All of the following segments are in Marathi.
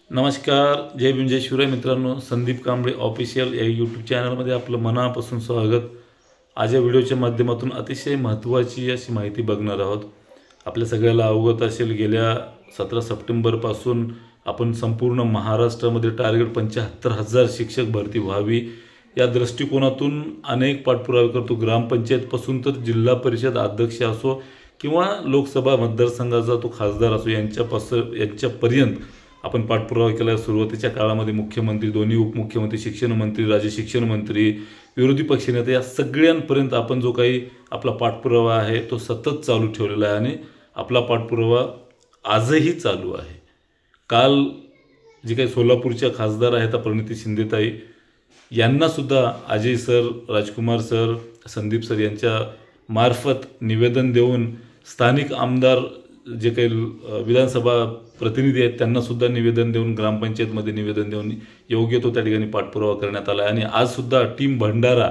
नमस्कार, जय भीम जय शिवराय मित्रांनो. संदीप कांबळे ऑफिशियल या यूट्यूब चॅनलमध्ये आपलं मनापासून स्वागत. आज या व्हिडिओच्या माध्यमातून अतिशय महत्त्वाची अशी माहिती बघणार आहोत. आपल्या सगळ्याला अवगत असेल, गेल्या 17 सप्टेंबरपासून आपण संपूर्ण महाराष्ट्रामध्ये टार्गेट 75,000 शिक्षक भरती व्हावी या दृष्टिकोनातून अनेक पाठपुरावे करतो. ग्रामपंचायतपासून तर जिल्हा परिषद अध्यक्ष असो किंवा लोकसभा मतदारसंघाचा तो खासदार असो, यांच्यापर्यंत आपण पाठपुरावा केला. सुरुवातीच्या काळामध्ये मुख्यमंत्री, दोन्ही उपमुख्यमंत्री, शिक्षण मंत्री, राज्य शिक्षण मंत्री, विरोधी पक्षनेते या सगळ्यांपर्यंत आपण जो काही आपला पाठपुरावा आहे तो सतत चालू ठेवलेला आहे आणि आपला पाठपुरावा आजही चालू आहे. काल जी काही सोलापूरच्या खासदार आहेत प्रणिती शिंदेताई यांनासुद्धा अजय सर, राजकुमार सर, संदीप सर यांच्या मार्फत निवेदन देऊन स्थानिक आमदार जे काही विधानसभा प्रतिनिधी आहेत त्यांनासुद्धा निवेदन देऊन, ग्रामपंचायतमध्ये निवेदन देऊन योग्य तो त्या ठिकाणी पाठपुरावा करण्यात आला. आणि आजसुद्धा टीम भंडारा,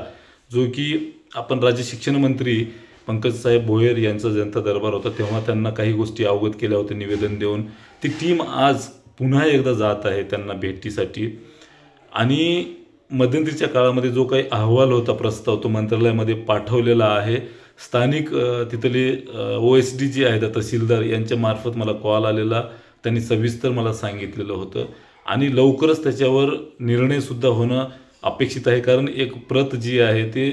जो की आपण राज्य शिक्षण मंत्री पंकजसाहेब भोयर यांचा जनता दरबार होता तेव्हा त्यांना काही गोष्टी अवगत केल्या होत्या निवेदन देऊन, ती टीम आज पुन्हा एकदा जात आहे त्यांना भेटीसाठी. आणि मध्यंतरीच्या काळामध्ये जो काही अहवाल होता, प्रस्ताव, तो मंत्रालयामध्ये पाठवलेला आहे. स्थानिक तिथले OSD जे आहेत तहसीलदार यांच्या मार्फत मला कॉल आलेला, त्यांनी सविस्तर मला सांगितलेलं होतं आणि लवकरच त्याच्यावर निर्णयसुद्धा होणं अपेक्षित आहे. कारण एक प्रत जी आहे ते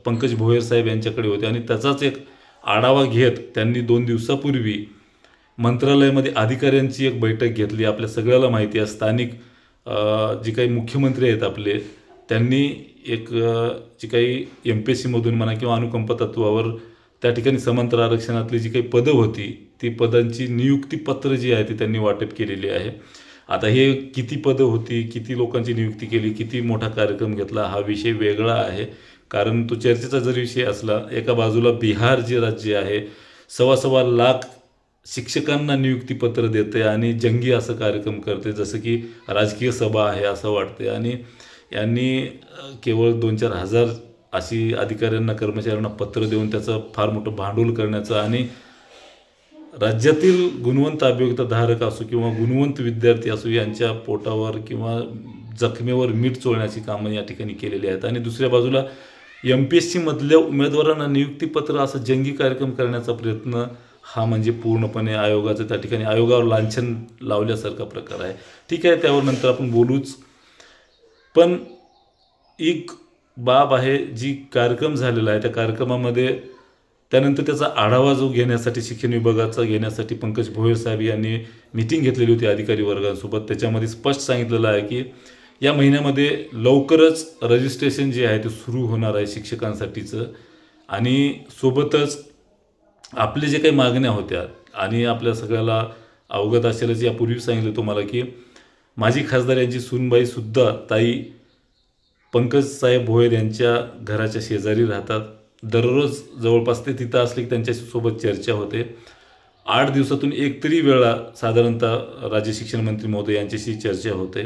पंकज भोयर साहेब यांच्याकडे होते आणि त्याचाच एक आढावा घेत त्यांनी 2 दिवसापूर्वी मंत्रालयामध्ये अधिकाऱ्यांची एक बैठक घेतली. आपल्या सगळ्याला माहिती आहे, स्थानिक जे काही मुख्यमंत्री आहेत आपले, त्यांनी एक जी काही MPSCमधून म्हणा किंवा अनुकंप तत्वावर त्या ठिकाणी समांतर आरक्षणातली जी काही पदं होती ती पदांची नियुक्तीपत्र जी आहे ती त्यांनी वाटप केलेली आहे. आता हे किती पदं होती, किती लोकांची नियुक्ती केली, किती मोठा कार्यक्रम घेतला, हा विषय वेगळा आहे. कारण तो चर्चेचा जर विषय असला, एका बाजूला बिहार जे राज्य आहे 1.25 लाख शिक्षकांना नियुक्तीपत्र देते आणि जंगी असं कार्यक्रम करते, जसं की राजकीय सभा आहे असं वाटते. आणि यांनी केवळ 2-4 हजार अशी अधिकाऱ्यांना, कर्मचाऱ्यांना पत्र देऊन त्याचं फार मोठं भांडवल करण्याचं आणि राज्यातील गुणवंत अभियोक्ताधारक असो किंवा गुणवंत विद्यार्थी असो यांच्या पोटावर किंवा जखमेवर मीठ चोळण्याची कामं या ठिकाणी केलेली आहेत. आणि दुसऱ्या बाजूला MPSCमधल्या उमेदवारांना नियुक्तीपत्र असं जंगी कार्यक्रम करण्याचा प्रयत्न हा म्हणजे पूर्णपणे आयोगाचं, त्या ठिकाणी आयोगावर लांछन लावल्यासारखा प्रकार आहे. ठीक आहे, त्यावर नंतर आपण बोलूच. पण एक बाब आहे जी कार्यक्रम झालेला आहे, त्या कार्यक्रमामध्ये त्यानंतर त्याचा आढावा जो घेण्यासाठी, शिक्षण विभागाचा घेण्यासाठी पंकज भोयर साहेब यांनी मीटिंग घेतलेली होती अधिकारी वर्गांसोबत. त्याच्यामध्ये स्पष्ट सांगितलेलं आहे की या महिन्यामध्ये लवकरच रजिस्ट्रेशन जे आहे ते सुरू होणार आहे शिक्षकांसाठीचं. आणि सोबतच आपले जे काही मागण्या होत्या, आणि आपल्या सगळ्याला अवगत असेलच, यापूर्वी सांगितलं तुम्हाला की माजी खासदार यांची सूनबाईसुद्धा ताई पंकज साहेब भोयर यांच्या घराच्या शेजारी राहतात. दररोज जवळपास ते तिथं असले की त्यांच्यासोबत चर्चा होते. 8 दिवसातून एक तरी वेळा साधारणतः राज्य शिक्षण मंत्री महोदय यांच्याशी चर्चा होते.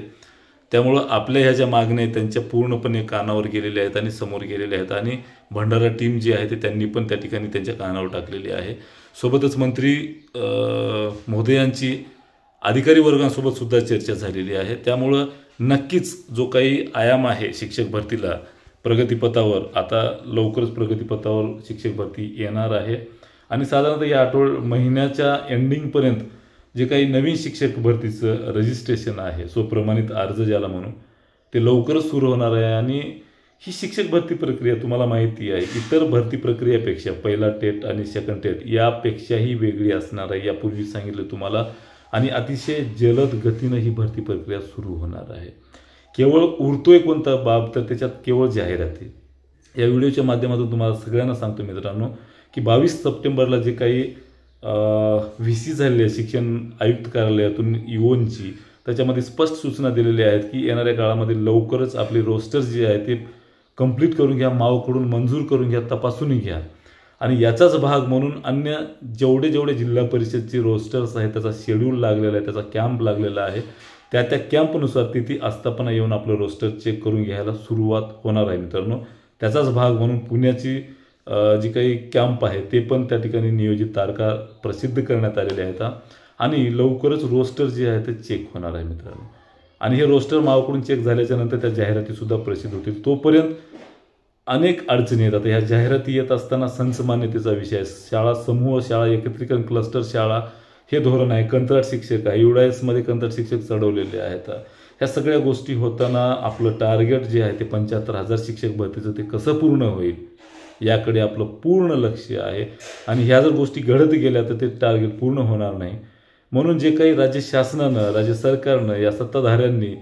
त्यामुळं आपल्या ह्या ज्या मागण्या आहेत त्यांच्या पूर्णपणे कानावर गेलेल्या आहेत आणि समोर गेलेल्या आहेत. आणि भंडारा टीम जी आहे ते त्यांनी पण त्या ठिकाणी त्यांच्या कानावर टाकलेली आहे. सोबतच मंत्री महोदयांची अधिकारी वर्गांसोबत सुद्धा चर्चा झालेली आहे. त्यामुळं नक्कीच जो काही आयाम आहे शिक्षक भरतीला प्रगतीपथावर, आता लवकरच प्रगतीपथावर शिक्षक भरती येणार आहे. आणि साधारणतः या महिन्याच्या एंडिंगपर्यंत जे काही नवीन शिक्षक भरतीचं रजिस्ट्रेशन आहे, स्वप्रमाणित अर्ज ज्याला म्हणून, ते लवकरच सुरू होणार आहे. आणि ही शिक्षक भरती प्रक्रिया तुम्हाला माहिती आहे, इतर भरती प्रक्रियेपेक्षा, पहिला टेट आणि सेकंड टेट यापेक्षाही वेगळी असणार आहे, यापूर्वी सांगितलं तुम्हाला. आणि अतिशय जलद गतीनं ही भरती प्रक्रिया सुरू होणार आहे. केवळ उरतोय कोणता बाब, तर त्याच्यात केवळ जाहिराती. या व्हिडिओच्या माध्यमातून तुम्हाला सगळ्यांना सांगतो मित्रांनो की 22 सप्टेंबरला जे काही VC झालेली आहे शिक्षण आयुक्त कार्यालयातून EONची, त्याच्यामध्ये स्पष्ट सूचना दिलेल्या आहेत की येणाऱ्या काळामध्ये लवकरच आपले रोस्टर्स जे आहे ते कंप्लीट करून घ्या, मावकडून मंजूर करून घ्या, तपासून घ्या. आणि याचाच भाग म्हणून अन्य जेवढे जिल्हा परिषदचे रोस्टर्स आहेत त्याचा शेड्यूल लागलेला आहे, त्याचा कॅम्प लागलेला आहे. त्या कॅम्पनुसार तिथे आस्थापना येऊन आपलं रोस्टर चेक करून घ्यायला सुरुवात होणार आहे मित्रांनो. त्याचाच भाग म्हणून पुण्याची जी काही कॅम्प आहे ते पण त्या ठिकाणी नियोजित तारखा प्रसिद्ध करण्यात आलेल्या आहेत. आणि लवकरच रोस्टर जे आहे ते चेक होणार आहे मित्रांनो. आणि हे रोस्टर मावाकडून चेक झाल्याच्या नंतर त्या जाहिरातीसुद्धा प्रसिद्ध होतील. तोपर्यंत अनेक अडचणी येतात. ह्या जाहिराती येत असताना संच मान्यतेचा विषय आहे. शाळा समूह शाळा, एकत्रीकरण क्लस्टर शाळा हे धोरण आहे. कंत्राट शिक्षक आहे, UDASमध्ये कंत्राट शिक्षक चढवलेले आहेत. ह्या सगळ्या गोष्टी होताना आपलं टार्गेट जे आहे ते 75,000 शिक्षक भरतीचं ते कसं पूर्ण होईल याकडे आपलं पूर्ण लक्ष आहे. आणि ह्या जर गोष्टी घडत गेल्या तर ते टार्गेट पूर्ण होणार नाही. म्हणून जे काही राज्य शासनानं, राज्य सरकारनं, या सत्ताधाऱ्यांनी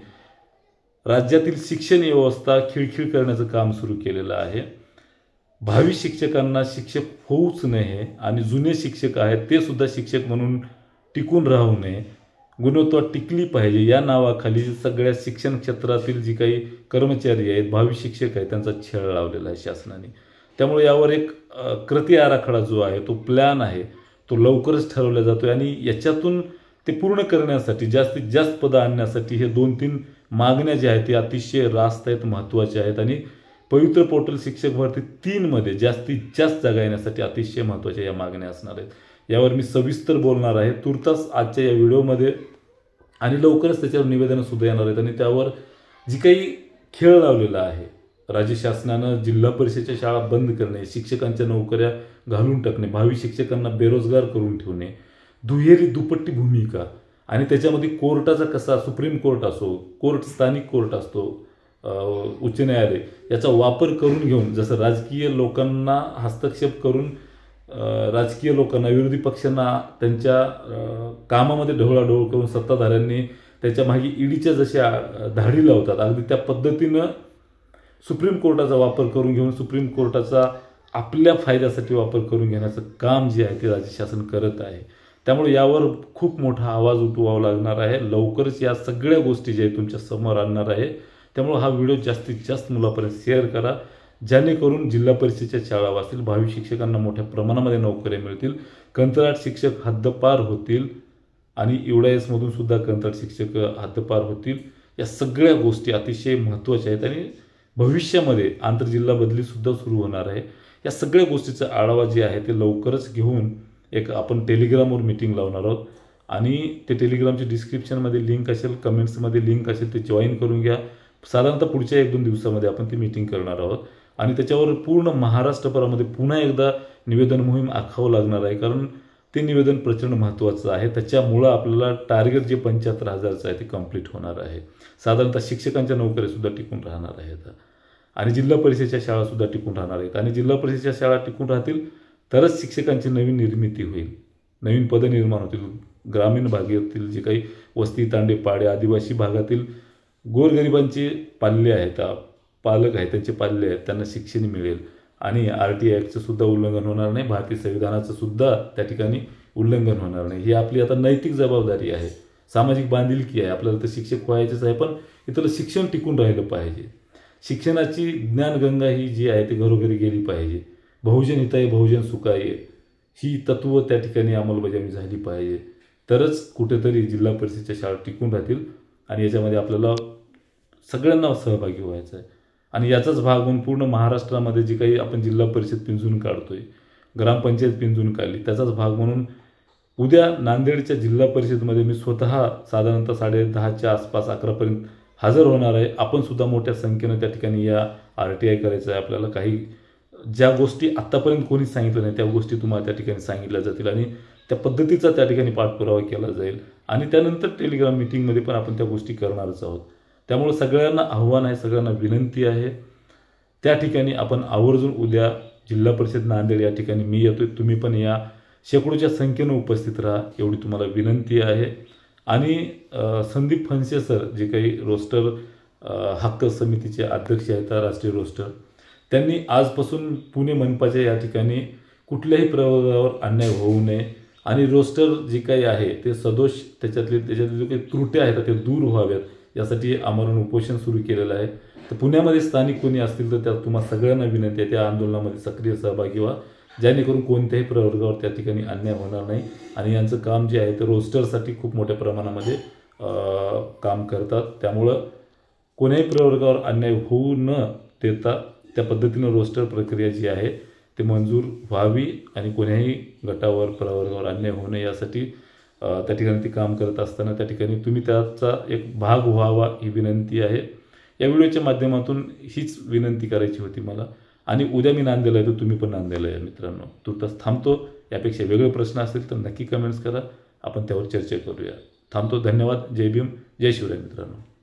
राज्यातील शिक्षण व्यवस्था खिळखिळ करण्याचं काम सुरू केलेलं आहे. भावी शिक्षकांना शिक्षक होऊच नये आणि जुने शिक्षक आहेत ते सुद्धा शिक्षक म्हणून टिकून राहू नये, गुणवत्ता टिकली पाहिजे या नावाखाली सगळ्या शिक्षण क्षेत्रातील जी काही कर्मचारी आहेत, भावी शिक्षक आहेत, त्यांचा छळ लावलेला आहे शासनाने. त्यामुळे यावर एक कृती आराखडा जो आहे, तो प्लॅन आहे, तो लवकरच ठरवला जातो. आणि याच्यातून ते पूर्ण करण्यासाठी जास्तीत जास्त पदं आणण्यासाठी हे 2-3 मागण्या ज्या आहेत ते अतिशय रास्त आहेत, महत्त्वाच्या आहेत. आणि पवित्र पोर्टल शिक्षक भरती 3मध्ये जास्तीत जास्त जागा येण्यासाठी अतिशय महत्त्वाच्या या मागण्या असणार आहेत. यावर मी सविस्तर बोलणार आहे तुर्तास आजच्या या व्हिडिओमध्ये. आणि लवकरच त्याच्यावर निवेदनंसुद्धा येणार आहेत. आणि त्यावर जी काही खेळ लावलेला आहे राज्य शासनानं, जिल्हा परिषदेच्या शाळा बंद करणे, शिक्षकांच्या नोकऱ्या घालून टाकणे, भावी शिक्षकांना बेरोजगार करून ठेवणे, दुहेरी दुपट्टी भूमिका, आणि त्याच्यामध्ये कोर्टाचा कसा, सुप्रीम कोर्ट असो, कोर्ट स्थानिक कोर्ट असतो, उच्च न्यायालय, याचा वापर करून घेऊन जसं राजकीय लोकांना हस्तक्षेप करून राजकीय लोकांना, विरोधी पक्षांना त्यांच्या कामामध्ये ढवळाढवळ करून सत्ताधाऱ्यांनी त्याच्या मागे ईडीच्या जशा धाडी लावतात, अगदी त्या पद्धतीनं सुप्रीम कोर्टाचा वापर करून घेऊन सुप्रीम कोर्टाचा आपल्या फायद्यासाठी वापर करून घेण्याचं काम जे आहे ते राज्य शासन करत आहे. त्यामुळे यावर खूप मोठा आवाज उठवावा लागणार आहे. लवकरच या सगळ्या गोष्टी ज्या आहेत तुमच्या समोर आणणार आहे. त्यामुळे हा व्हिडिओ जास्तीत जास्त मुलापर्यंत शेअर करा, जेणेकरून जिल्हा परिषदेच्या शाळा वाचतील, भावी शिक्षकांना मोठ्या प्रमाणामध्ये नोकऱ्या मिळतील, कंत्राट शिक्षक हद्दपार होतील आणि UDASमधून सुद्धा कंत्राट शिक्षक हद्दपार होतील. या सगळ्या गोष्टी अतिशय महत्त्वाच्या आहेत. आणि भविष्यामध्ये आंतरजिल्हा बदलीसुद्धा सुरू होणार आहे. या सगळ्या गोष्टीचा आढावा जे आहे ते लवकरच घेऊन एक आपण टेलिग्रामवर मीटिंग लावणार आहोत. आणि ते टेलिग्रामची डिस्क्रिप्शनमध्ये लिंक असेल, कमेंट्समध्ये लिंक असेल, ते जॉईन करून घ्या. साधारणतः पुढच्या 1-2 दिवसामध्ये आपण ती मीटिंग करणार आहोत. आणि त्याच्यावर पूर्ण महाराष्ट्रभरामध्ये पुन्हा एकदा निवेदन मोहीम आखावं लागणार आहे, कारण ते निवेदन प्रचंड महत्त्वाचं आहे. त्याच्यामुळं आपल्याला टार्गेट जे 75,000चं आहे ते कंप्लीट होणार आहे. साधारणतः शिक्षकांच्या नोकऱ्यासुद्धा टिकून राहणार आहेत आणि जिल्हा परिषदेच्या शाळासुद्धा टिकून राहणार आहेत. आणि जिल्हा परिषदेच्या शाळा टिकून राहतील तरच शिक्षकांची नवीन निर्मिती होईल, नवीन पदं निर्माण होतील. ग्रामीण भागातील जे काही वस्ती, तांडे, पाडे, आदिवासी भागातील गोरगरिबांचे पाल्य आहेत, पालक आहेत, त्यांचे पाल्य आहेत, त्यांना शिक्षण मिळेल. आणि RTI ॲक्टचं सुद्धा उल्लंघन होणार नाही, भारतीय संविधानाचं सुद्धा त्या ठिकाणी उल्लंघन होणार नाही. ही आपली आता नैतिक जबाबदारी आहे, सामाजिक बांधिलकी आहे. आपल्याला तर शिक्षक व्हायचंच आहे, पण इथलं शिक्षण टिकून राहिलं पाहिजे. शिक्षणाची ज्ञानगंगा ही जी आहे ती घरोघरी गेली पाहिजे. बहुजन हिताय बहुजन सुखाय ही तत्त्व त्या ठिकाणी अंमलबजावणी झाली पाहिजे, तरच कुठेतरी जिल्हा परिषदेच्या शाळा टिकून राहतील. आणि याच्यामध्ये आपल्याला सगळ्यांना सहभागी व्हायचं आहे. आणि याचाच भाग म्हणून पूर्ण महाराष्ट्रामध्ये जी काही आपण जिल्हा परिषद पिंजून काढतोय, ग्रामपंचायत पिंजून काढली, त्याचाच भाग म्हणून उद्या नांदेडच्या जिल्हा परिषदेमध्ये मी स्वतः साधारणतः 10:30च्या आसपास 11पर्यंत हजर होणार आहे. आपण सुद्धा मोठ्या संख्येनं त्या ठिकाणी या RTI करायचं आहे आपल्याला. काही ज्या गोष्टी आत्तापर्यंत कोणी सांगितलं नाही त्या गोष्टी तुम्हाला त्या ठिकाणी सांगितल्या जातील आणि त्या पद्धतीचा त्या ठिकाणी पाठपुरावा केला जाईल. आणि त्यानंतर टेलिग्राम मीटिंगमध्ये पण आपण त्या गोष्टी करणारच आहोत. त्यामुळे सगळ्यांना आव्हान आहे, सगळ्यांना विनंती आहे, त्या ठिकाणी आपण आवर्जून उद्या जिल्हा परिषद नांदेड या ठिकाणी मी येतोय, तुम्ही पण या, शेकडोच्या संख्येनं उपस्थित राहा एवढी तुम्हाला विनंती आहे. आणि संदीप फणसे सर जे काही रोस्टर हक्क समितीचे अध्यक्ष आहेत, राष्ट्रीय रोस्टर, त्यांनी आजपासून पुणे मनपाच्या या ठिकाणी कुठल्याही प्रवर्गावर अन्याय होऊ नये आणि रोस्टर जे काही आहे ते सदोष त्याच्यातले जो काही त्रुटी आहेत ते दूर व्हाव्यात यासाठी आमरण उपोषण सुरू केलेलं आहे. तर पुण्यामध्ये स्थानिक कोणी असतील तर त्या तुम्हाला सगळ्यांना विनंती आहे त्या आंदोलनामध्ये सक्रिय सहभागी व्हा, जेणेकरून कोणत्याही प्रवर्गावर त्या ठिकाणी अन्याय होणार नाही. आणि यांचं काम जे आहे ते रोस्टरसाठी खूप मोठ्या प्रमाणामध्ये काम करतात. त्यामुळं कोण्याही प्रवर्गावर अन्याय होऊ न देता त्या पद्धतीनं रोस्टर प्रक्रिया जी आहे ते मंजूर व्हावी आणि कोण्याही गटावर प्रवर्गावर अन्याय होऊ नये यासाठी त्या ठिकाणी ती काम करत असताना त्या ठिकाणी तुम्ही त्याचा एक भाग व्हावा ही विनंती आहे. या व्हिडिओच्या माध्यमातून हीच विनंती करायची होती मला. आणि उद्या मी नांदेडला आहे तर तुम्ही पण नांदेडला या मित्रांनो. तुर्तास थांबतो. यापेक्षा वेगळे प्रश्न असतील तर नक्की कमेंट्स करा, आपण त्यावर चर्चा करूया. थांबतो. धन्यवाद. जय भीम, जय शिवराय मित्रांनो.